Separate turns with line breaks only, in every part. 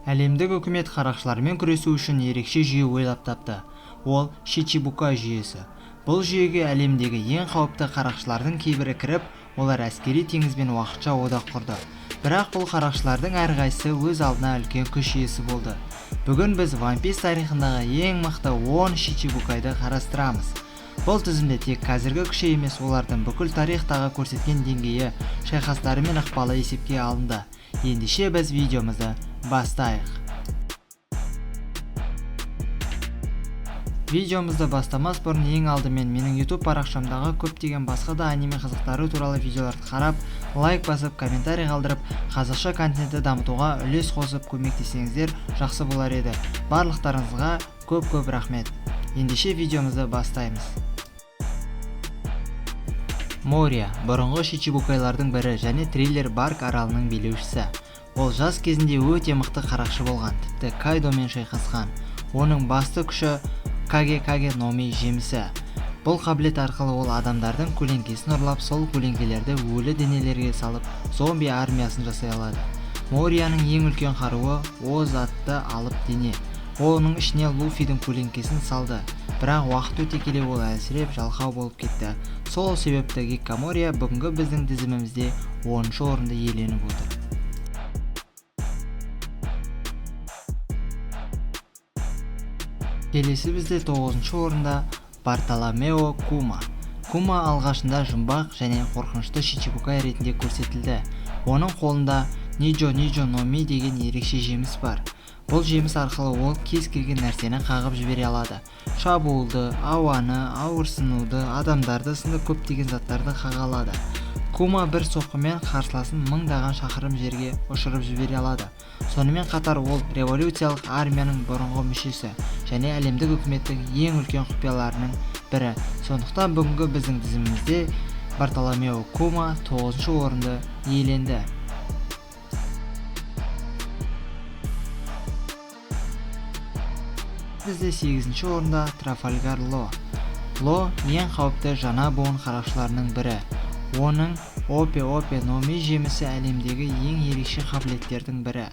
Әлемдік үкімет қарақшылармен күресу үшін ерекше жүйе ойлап тапты. Ол Шичибукай жүйесі. Бұл жүйеге әлемдегі ең қауіпті қарақшылардың кейбірі кіріп, олар әскери теңізбен уақытша одақ құрды. Бірақ бұл қарақшылардың әрқайсысы өз алдына үлкен күш иесі болды. Бүгін біз One Piece тарихындағы ең мықты 10 Шичибукайды қарастырамыз. Бұл тізімде тек қазіргі күші емес, олардың бүкіл тарихтағы көрсеткен деңгейі, шайқастары мен ықпалы есепке алынды. Ендеше біз видеомызды бастайық. Видеомызды бастамас бұрын ең алдымен менің YouTube парақшамдағы көптеген басқа да аниме қызықтары туралы видеоларды қарап, лайк басып, комментарий қалдырып, қазақша контентті дамытуға үлес қосып көмектесеңіздер жақсы болар еді. Барлықтарыңызға көп рахмет. Ендеше видеомызды бастаймыз. Мория бұрынғы Шичибукайлардың бірі және Триллер Барк аралының билеушісі. Ол жас кезінде өте мықты қарақшы болған, тіпті Кайдомен шайқасқан. Оның басты күші Каге Номи жемісі. Бұл қабілет арқылы ол адамдардың көлеңкесін ұрлап, сол көлеңкелерді өлі денелерге салып, зомби армиясын жасай алады. Морияның ең үлкен қаруы Оз атты алып дене. Оның ішіне Луфидің көлеңкесін салды, бірақ уақыт өте келе ол әлсіреп жалқау болып кетті. Сол себепті Гиккамория бүгінгі біздің тізімімізде 10-шы орынды иеленіп отыр. Келесі бізде 9-шы орында Бартоломео Кума. Кума алғашында жұмбақ және қорқынышты Шичибукай ретінде көрсетілді. Оның қолында Нижо Номи деген ерекше жеміс бар. Бұл жеміс арқылы ол кез келген нәрсені қағып жібере алады. Шабуылды, ауаны, ауырсынуды, адамдарды сынды көптеген заттарды қаға алады. Кума бір соққымен қарсыласын мыңдаған шақырым жерге ұшырып жібере алады. Сонымен қатар ол революциялық армияның бұрынғы мүшесі және әлемдік үкіметтің ең үлкен құпияларының бірі. Сондықтан бүгінгі біздің тізімімізде Бартоломео Кума 9-шы орынды иеленді. Бізде 8-ші орында Трафальгар Ло. Ло ең қауіпті жаңа буын қарақшыларының бірі. Оның Опе Номи жемісі әлемдегі ең ерекше қабілеттердің бірі.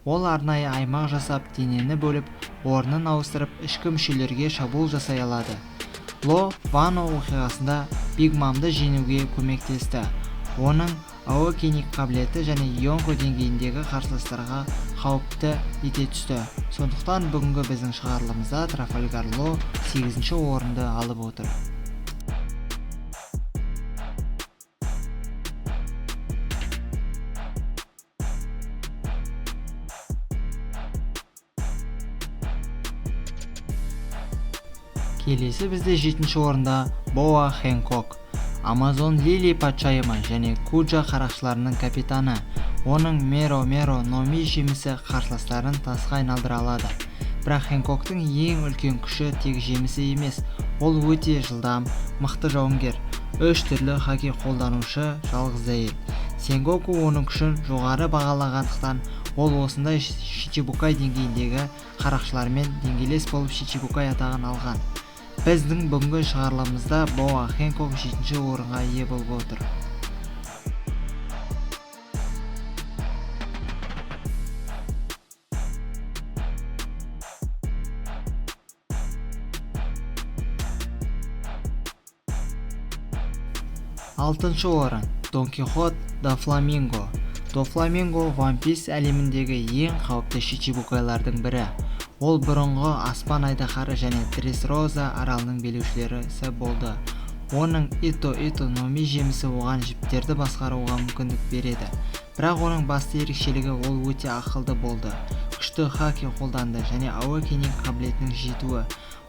Ол арнайы аймақ жасап, денені бөліп, орнын ауыстырып, ішкі мүшелерге шабуыл жасай алады. Ло Вано оқиғасында Биг Мамды жеңуге көмектесті. Оның Аокеник қабілеті және Йонко деңгейіндегі қарсыластарға қауіпті ете түсті. Сондықтан бүгінгі біздің шығарылымызда Трафальгар Ло 8-ші орынды алып отыр. Келесі бізде 7-ші орында Боа Хэнкок. Амазон Лили патшайымы және Куджа қарақшыларының капитаны. Оның Меро Номи жемісі қарсыластарын тасқа айналдыра алады. Бірақ Хэнкоктың ең үлкен күші тек жемісі емес, ол өте жылдам, мықты жауынгер. 3 түрлі хаки қолданушы жалғыз әйел. Сенгоку оның күшін жоғары бағалағандықтан, ол осындай Шичибукай деңгейіндегі қарақшылармен деңгейлес болып Шичибукай атағын алған. Біздің бүгінгі шығарылымызда Боа Хэнкок 7-ші орынға ие болып отыр. Алтыншы орын Дон Кихот до Фламинго. До Фламинго One Piece әлеміндегі ең қауіпті Шичибукайлардың бірі. Ол бұрынғы аспан айдаһары және Дресроза аралының билеушілері болды. Оның Ито Номи жемісі оған жіптерді басқаруға мүмкіндік береді. Бірақ оның басты ерекшелігі ол өте ақылды болды. Күшті хаки қолданды және Аокеник қабілетінің жетуі.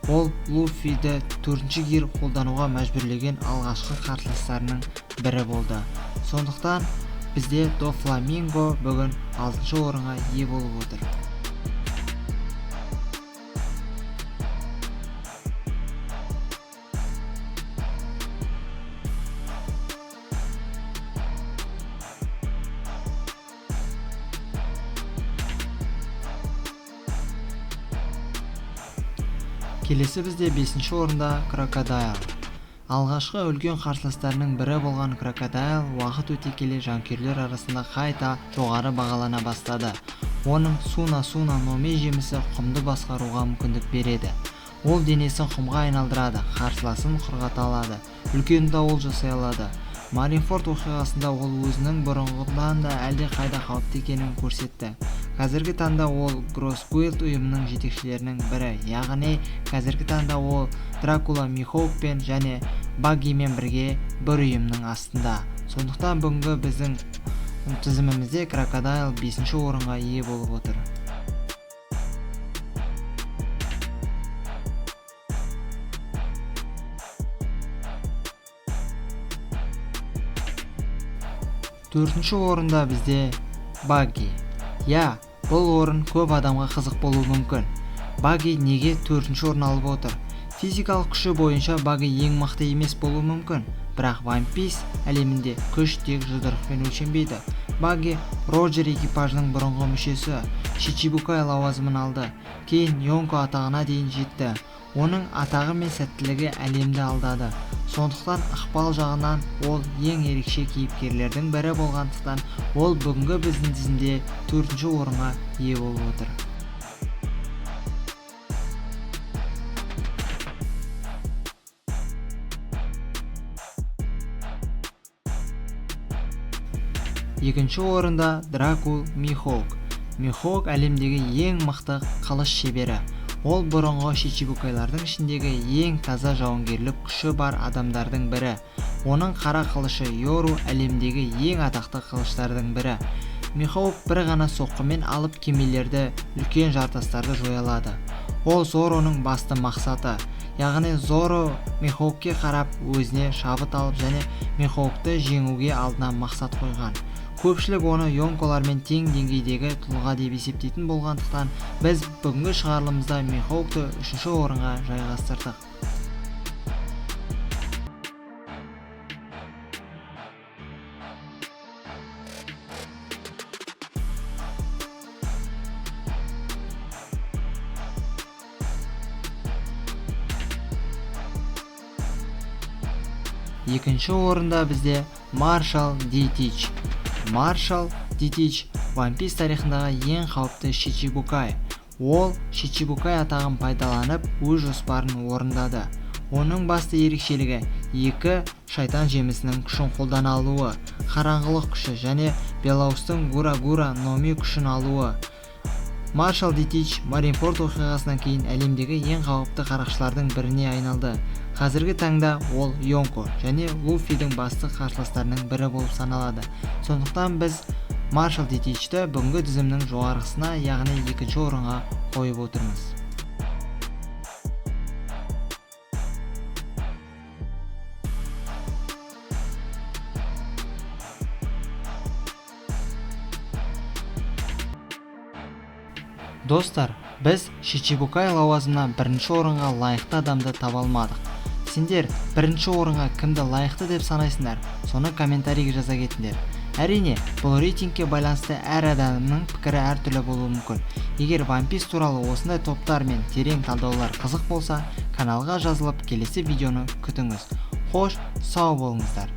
Ол Луфиді 4-ші гир қолдануға мәжбүрлеген алғашқы қарсыластарының бірі болды. Сондықтан бізде До Фламинго бүгін 6-ші орынға ие болып отыр. Келесі бізде 5-ші орында Крокодайл. Алғашқы үлкен қарсыластарының бірі болған Крокодайл уақыт өте келе жанкүйерлер арасында қайта жоғары бағалана бастады. Оның суна номи жемісі құмды басқаруға мүмкіндік береді. Ол денесін құмға айналдырады, қарсыласын құрғата алады, үлкен дауыл жасай алады. Маринфорд оқиғасында ол өзінің бұрынғыдан да әлде қайда қауіпті екенін көрсетті. Қазіргі таңда ол Гроссгуэлд ұйымының жетекшілерінің бірі, яғни қазіргі таңда ол Дракула Михоукпен және Баггимен бірге бір ұйымның астында. Сондықтан бүгінгі біздің тізімімізде Крокодайл 5-ші орынға ие болып отыр. Төртінші орында бізде Багги. Бұл орын көп адамға қызық болуы мүмкін. Багги неге 4-ші орын алып отыр? Физикалық күші бойынша Багги ең мықты емес болуы мүмкін, бірақ One Piece әлемінде күш тек жұдырықпен өлшенбейді. Багги Роджер экипажының бұрынғы мүшесі, Шичибукай лауазымын алды, кейін Йонко атағына дейін жетті. Оның атағы мен сәттілігі әлемді алдады. Сондықтан ықпал жағынан ол ең ерекше кейіпкерлердің бірі болғандықтан, ол бүгінгі біздің тізімде 4-ші орынға ие болып отыр. Екінші орында Дракула Михоук. Михоук әлемдегі ең мықты қылыш шебері. Ол бұрынғы Шичибукайлардың ішіндегі ең таза жауынгерлік күші бар адамдардың бірі. Оның қара қылышы Йору әлемдегі ең атақты қылыштардың бірі. Михоук бір ғана соққымен алып кемелерді, үлкен жартастарды жоя алады. Ол Зороның басты мақсаты. Яғни Зоро Михоукке қарап өзіне шабыт алып және Михоукты жеңуге алдына мақсат қойған. Көпшілік оны Йонколармен тең деңгейдегі тұлға деп есептейтін болғандықтан, біз бүгінгі шығарылымызда Михоукты 3-ші орынға жайғастырдық. Екінші орында бізде Маршал Дитич. Маршал Дитич One Piece тарихындағы ең қауіпті Шичибукай. Ол Шичибукай атағын пайдаланып, өз жоспарын орындады. Оның басты ерекшелігі 2 шайтан жемісінің күшін қолдана алуы, қараңғылық күші және Белаустың Гура номи күшін алуы. Маршал Дитич Маринфорд оқиғасынан кейін әлемдегі ең қауіпті қарақшылардың біріне айналды. Қазіргі таңда ол Йонко және Луфидің басты қарсыластарының бірі болып саналады. Сондықтан біз Маршал Дитичті бүгінгі тізімнің жоғарғысына, яғни 2-ші орынға қойып отырмыз. Достар, біз Шичибукай лауазымынан 1-ші орынға лайықты адамды таба алмадық. Сендер 1-ші орынға кімді лайықты деп санайсыңдар, соны комментарийге жаза кетіңдер. Әрине, бұл рейтингке байланысты әр адамның пікірі әртүрлі болуы мүмкін. Егер One Piece туралы осындай топтар мен терең талдаулар қызық болса, каналға жазылып келесі видеоны күтіңіз. Қош, сау болыңыздар.